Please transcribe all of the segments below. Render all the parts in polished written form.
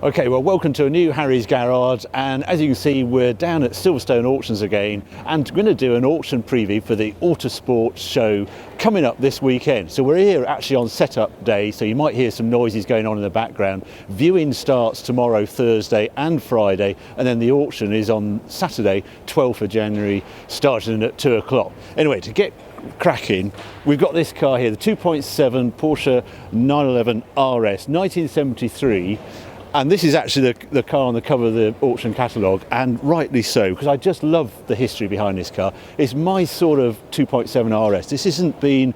Okay, well, welcome to a new Harry's Garage, and as you can see, we're down at Silverstone Auctions again, and we're going to do an auction preview for the Autosport Show coming up this weekend. So we're here actually on setup day, so you might hear some noises going on in the background. Viewing starts tomorrow, Thursday and Friday, and then the auction is on Saturday, 12th of January, starting at 2 o'clock. Anyway, to get cracking, we've got this car here, the 2.7 Porsche 911 RS, 1973. And this is actually the car on the cover of the auction catalogue, and rightly so, because I just love the history behind this car. It's my sort of 2.7 RS. This isn't been,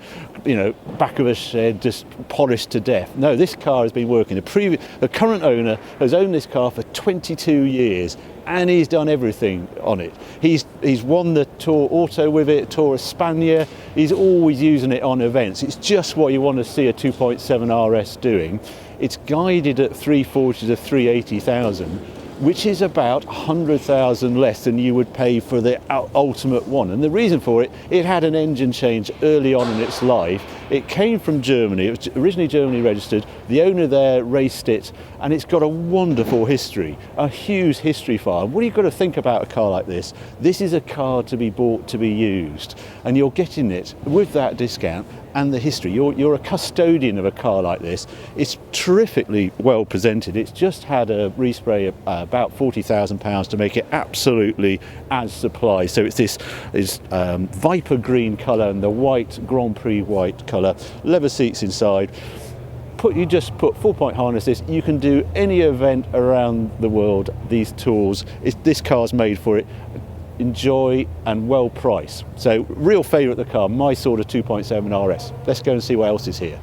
back of a shed, just polished to death. No, this car has been working. The current owner has owned this car for 22 years, and he's done everything on it. He's won the Tour Auto with it, Tour España. He's always using it on events. It's just what you want to see a 2.7 RS doing. It's guided at 340 to 380,000, which is about 100,000 less than you would pay for the ultimate one. And the reason for it, it had an engine change early on in its life. It came from Germany. It was originally Germany registered. The owner there raced it, and it's got a wonderful history, a huge history file. What do you got to think about a car like this? This is a car to be bought to be used, and you're getting it with that discount and the history. You're a custodian of a car like this. It's terrifically well presented. It's just had a respray of about £40,000 to make it absolutely as supply. So it's this Viper green colour and the white Grand Prix white colour, leather seats inside. You just put 4-point harnesses. You can do any event around the world. These tools, this car's made for it. Enjoy and well priced. So real favourite of the car, my sort of 2.7 RS. Let's go and see what else is here.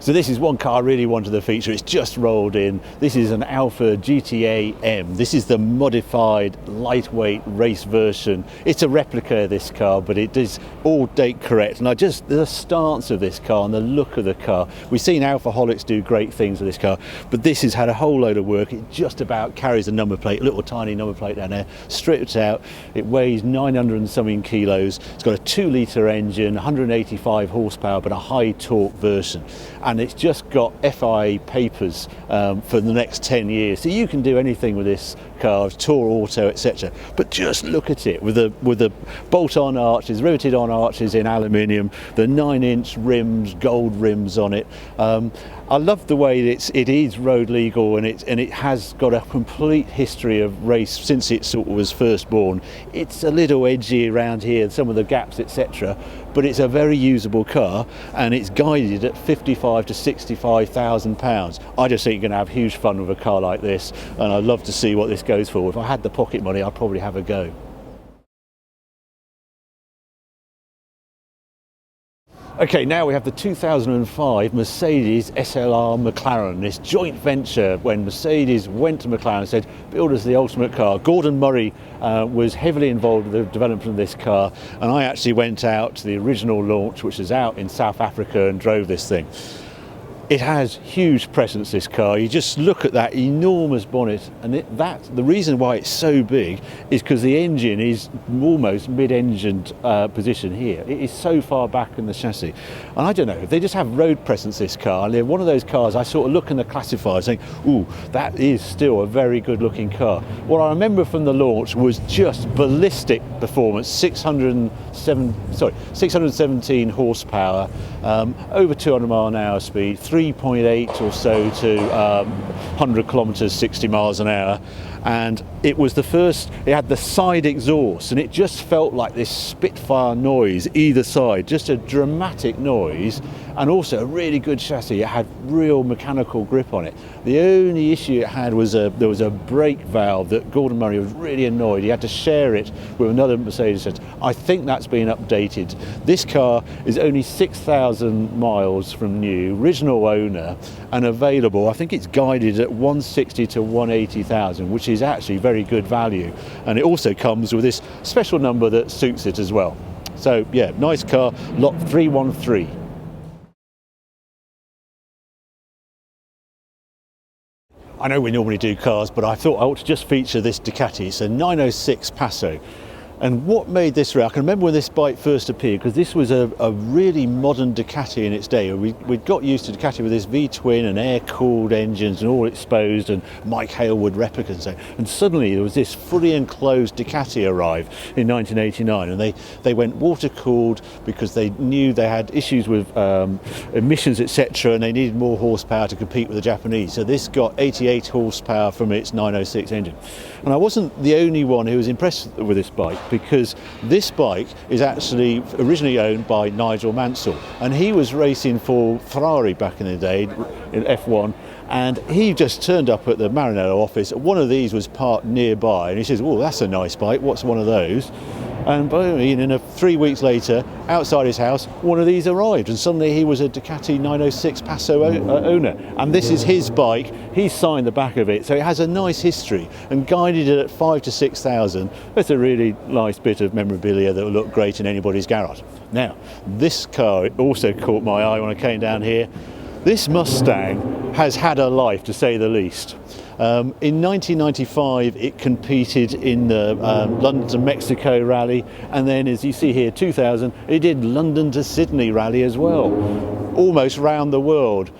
So this is one car I really wanted to feature. It's just rolled in. This is an Alfa GTAm. This is the modified lightweight race version. It's a replica of this car, but it is all date correct. And the stance of this car and the look of the car. We've seen Alfaholics do great things with this car, but this has had a whole load of work. It just about carries a number plate, a little tiny number plate down there, stripped out. It weighs 900 and something kilos. It's got a 2-litre engine, 185 horsepower, but a high torque version. And it's just got FIA papers for the next 10 years. So you can do anything with this car, Tour Auto, etc. But just look at it with the bolt-on arches, riveted on arches in aluminium, the 9-inch rims, gold rims on it. I love the way it is road legal, and it has got a complete history of race since it sort of was first born. It's a little edgy around here, some of the gaps, etc. But it's a very usable car, and it's guided at 55 to 65,000 pounds. I just think you're going to have huge fun with a car like this, and I'd love to see what this goes for. If I had the pocket money, I'd probably have a go. Okay, now we have the 2005 Mercedes SLR McLaren, this joint venture when Mercedes went to McLaren and said, build us the ultimate car. Gordon Murray was heavily involved with the development of this car, and I actually went out to the original launch, which is out in South Africa, and drove this thing. It has huge presence, this car. You just look at that enormous bonnet, and the reason why it's so big is because the engine is almost mid-engined position here. It is so far back in the chassis. And I don't know, they just have road presence, this car. And they're one of those cars I sort of look in the classifier saying, ooh, that is still a very good looking car. What I remember from the launch was just ballistic performance, 617 horsepower, over 200 mile an hour speed, 3.8 or so to 100 kilometers, 60 miles an hour. And it was the first, it had the side exhaust, and it just felt like this Spitfire noise either side, just a dramatic noise, and also a really good chassis. It had real mechanical grip on it. The only issue it had was there was a brake valve that Gordon Murray was really annoyed. He had to share it with another Mercedes. I think that's been updated. This car is only 6,000 miles from new, original owner, and available. I think it's guided at 160 to 180,000, which is actually very good value. And it also comes with this special number that suits it as well. So yeah, nice car, lot 313. I know we normally do cars, but I thought I ought to just feature this Ducati. It's a 906 Passo. And what made this rare, I can remember when this bike first appeared, because this was a really modern Ducati in its day. We'd got used to Ducati with this V-twin and air-cooled engines and all exposed, and Mike Hailwood replica and so. And suddenly there was this fully enclosed Ducati arrive in 1989, and they went water-cooled because they knew they had issues with emissions, etc., and they needed more horsepower to compete with the Japanese. So this got 88 horsepower from its 906 engine. And I wasn't the only one who was impressed with this bike, because this bike is actually originally owned by Nigel Mansell, and he was racing for Ferrari back in the day in F1, and he just turned up at the Maranello office. One of these was parked nearby, and he says, "Oh, that's a nice bike, what's one of those?" And 3 weeks later, outside his house, one of these arrived, and suddenly he was a Ducati 906 Passo owner. And this is his bike. He signed the back of it, so it has a nice history. And guided it at 5,000 to 6,000. That's a really nice bit of memorabilia that will look great in anybody's garage. Now, this car also caught my eye when I came down here. This Mustang has had a life, to say the least. In 1995 it competed in the London to Mexico rally, and then, as you see here, 2000 it did London to Sydney rally as well, almost round the world.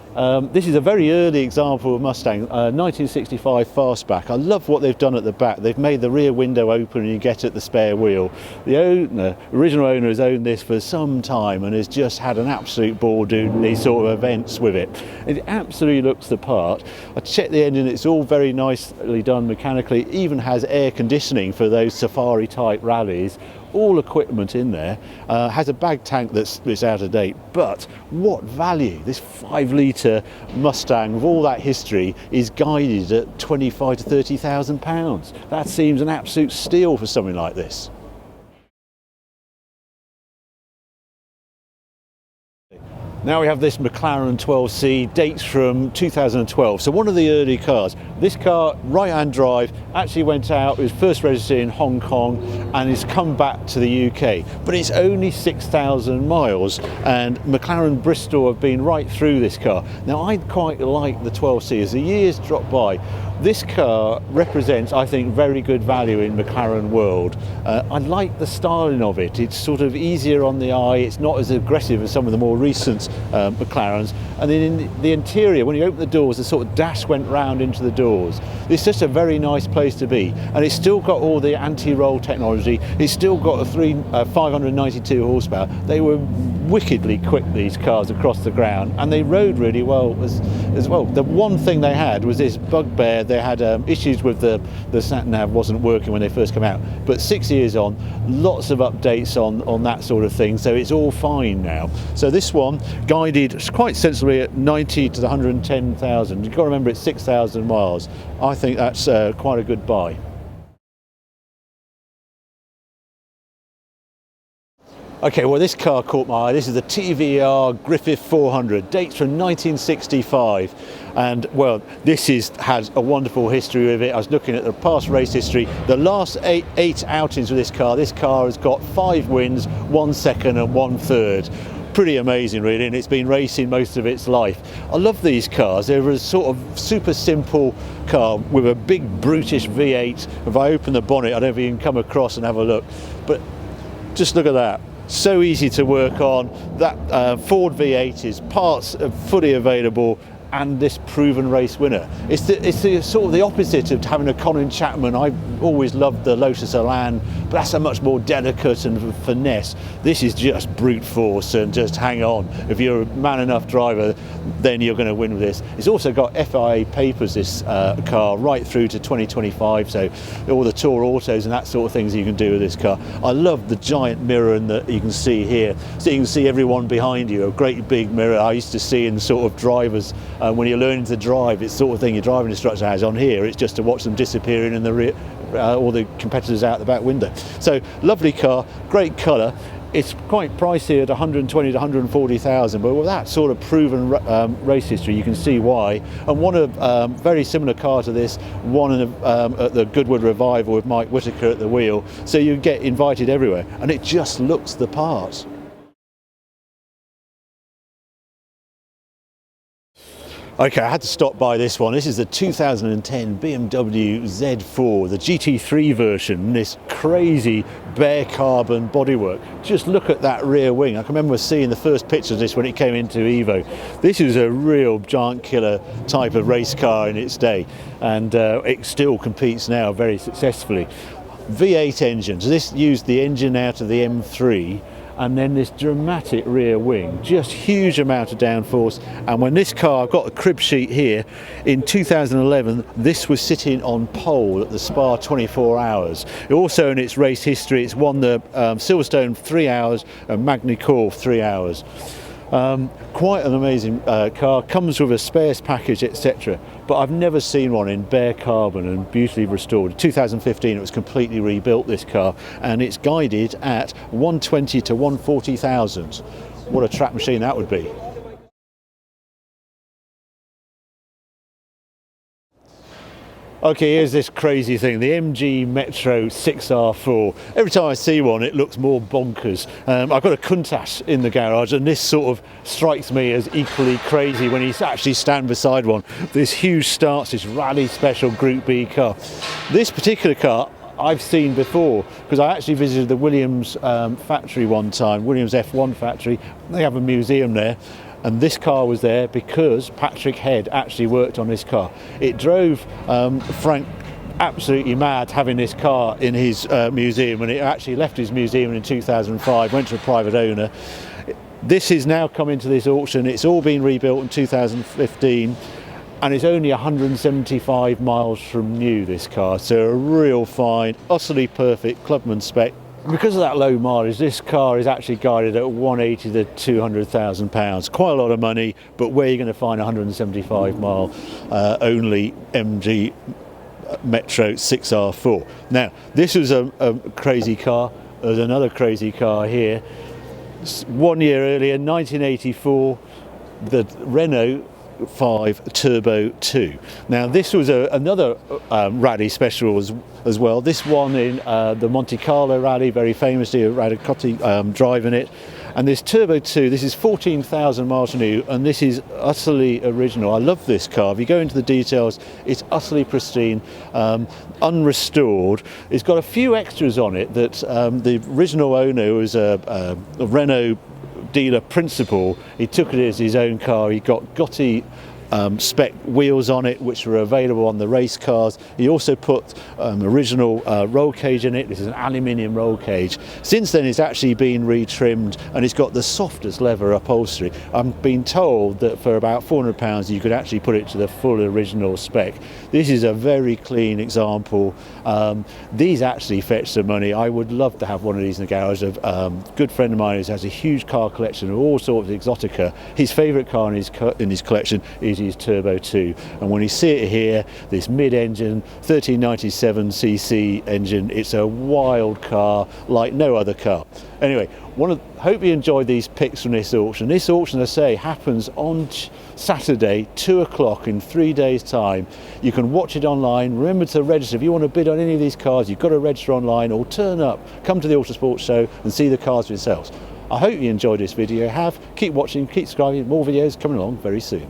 This is a very early example of Mustang, 1965 fastback. I love what they've done at the back. They've made the rear window open and you get at the spare wheel. The original owner has owned this for some time and has just had an absolute ball doing these sort of events with it. It absolutely looks the part. I checked the engine, it's all very nicely done mechanically, it even has air conditioning for those safari type rallies. All equipment in there, has a bag tank that's out of date, but what value! This 5-litre Mustang with all that history is guided at 25,000 to 30,000 pounds. That seems an absolute steal for something like this. Now we have this McLaren 12C, dates from 2012, so one of the early cars. This car, right-hand drive, actually went out, it was first registered in Hong Kong and has come back to the UK, but it's only 6,000 miles, and McLaren Bristol have been right through this car. Now I quite like the 12C. As the years drop by, this car represents, I think, very good value in McLaren world. I like the styling of it. It's sort of easier on the eye, it's not as aggressive as some of the more recent McLarens. And then in the interior, when you open the doors, the sort of dash went round into the doors. It's just a very nice place to be, and it's still got all the anti-roll technology. It's still got a 592 horsepower. They were wickedly quick, these cars, across the ground, and they rode really well as well. The one thing they had was this bugbear. They had issues with the sat-nav wasn't working when they first came out, but 6 years on, lots of updates on that sort of thing, so it's all fine now. So this one guided quite sensibly at 90 to 110,000. You've got to remember it's 6,000 miles. I think that's quite a good buy. Okay, well, this car caught my eye. This is the TVR Griffith 400, dates from 1965, and well, this has a wonderful history with it. I was looking at the past race history. The last eight outings with this car has got 5 wins, 1 second and 1 third. Pretty amazing, really, and it's been racing most of its life. I love these cars. They're a sort of super simple car with a big brutish V8. If I open the bonnet, I don't know if you can come across and have a look, but just look at that. So easy to work on. That Ford V8 is parts fully available, and this proven race winner. It's the sort of the opposite of having a Colin Chapman. I've always loved the Lotus Elan, but that's a much more delicate and finesse. This is just brute force and just hang on. If you're a man enough driver, then you're going to win with this. It's also got FIA papers, this car, right through to 2025, so all the Tour Autos and that sort of things you can do with this car. I love the giant mirror that you can see here, so you can see everyone behind you, a great big mirror I used to see in sort of drivers when you're learning to drive. It's the sort of thing your driving instructor has. On here it's just to watch them disappearing in the rear, all the competitors out the back window. So lovely car, great colour. It's quite pricey at 120 to 140,000, but with that sort of proven race history, you can see why. And one of very similar car to this, one at the Goodwood Revival with Mike Whitaker at the wheel. So you get invited everywhere, and it just looks the part. Okay, I had to stop by this one. This is the 2010 BMW Z4, the GT3 version, this crazy bare carbon bodywork. Just look at that rear wing. I can remember seeing the first picture of this when it came into Evo. This is a real giant killer type of race car in its day, and it still competes now very successfully. V8 engine, so this used the engine out of the M3, and then this dramatic rear wing, just huge amount of downforce. And when this car, I've got a crib sheet here, in 2011 this was sitting on pole at the Spa 24 Hours. Also in its race history, it's won the Silverstone 3 hours and Magny-Cours 3 hours. Quite an amazing car, comes with a spares package, etc. But I've never seen one in bare carbon and beautifully restored. In 2015 it was completely rebuilt, this car, and it's guided at 120 to 140,000. What a track machine that would be. Okay, here's this crazy thing, the MG Metro 6R4. Every time I see one, it looks more bonkers. I've got a Countach in the garage, and this sort of strikes me as equally crazy when you actually stand beside one. This huge starts, this rally special Group B car. This particular car I've seen before, because I actually visited the Williams factory one time, Williams F1 factory. They have a museum there. And this car was there because Patrick Head actually worked on this car. It drove Frank absolutely mad having this car in his museum, and it actually left his museum in 2005, went to a private owner. This has now come into this auction. It's all been rebuilt in 2015, and it's only 175 miles from new, this car. So a real fine, utterly perfect clubman spec. Because of that low mileage, this car is actually guided at 180 to 200,000 pounds. Quite a lot of money, but where are you going to find a 175 mile only MG Metro 6R4? Now, this was a crazy car. There's another crazy car here. 1 year earlier, 1984, the Renault 5 Turbo 2. Now this was another rally special as well. This one in the Monte Carlo rally, very famously, Radicotti driving it. And this Turbo 2, this is 14,000 miles new, and this is utterly original. I love this car. If you go into the details, it's utterly pristine, unrestored. It's got a few extras on it that the original owner was a Renault dealer principal. He took it as his own car. He got Gotti spec wheels on it, which were available on the race cars. He also put original roll cage in it. This is an aluminium roll cage. Since then it's actually been retrimmed, and it's got the softest leather upholstery. I've been told that for about £400 you could actually put it to the full original spec. This is a very clean example. These actually fetch some money. I would love to have one of these in the garage. A good friend of mine who has a huge car collection of all sorts of exotica. His favourite car in his collection is his Turbo 2, and when you see it here, this mid-engine 1397cc engine, it's a wild car like no other car. Anyway, hope you enjoyed these pics from this auction. This auction, as I say, happens on Saturday, 2 o'clock in 3 days' time. You can watch it online. Remember to register. If you want to bid on any of these cars, you've got to register online, or turn up, come to the Autosport Show and see the cars for yourselves. I hope you enjoyed this video. Keep watching, keep subscribing, more videos coming along very soon.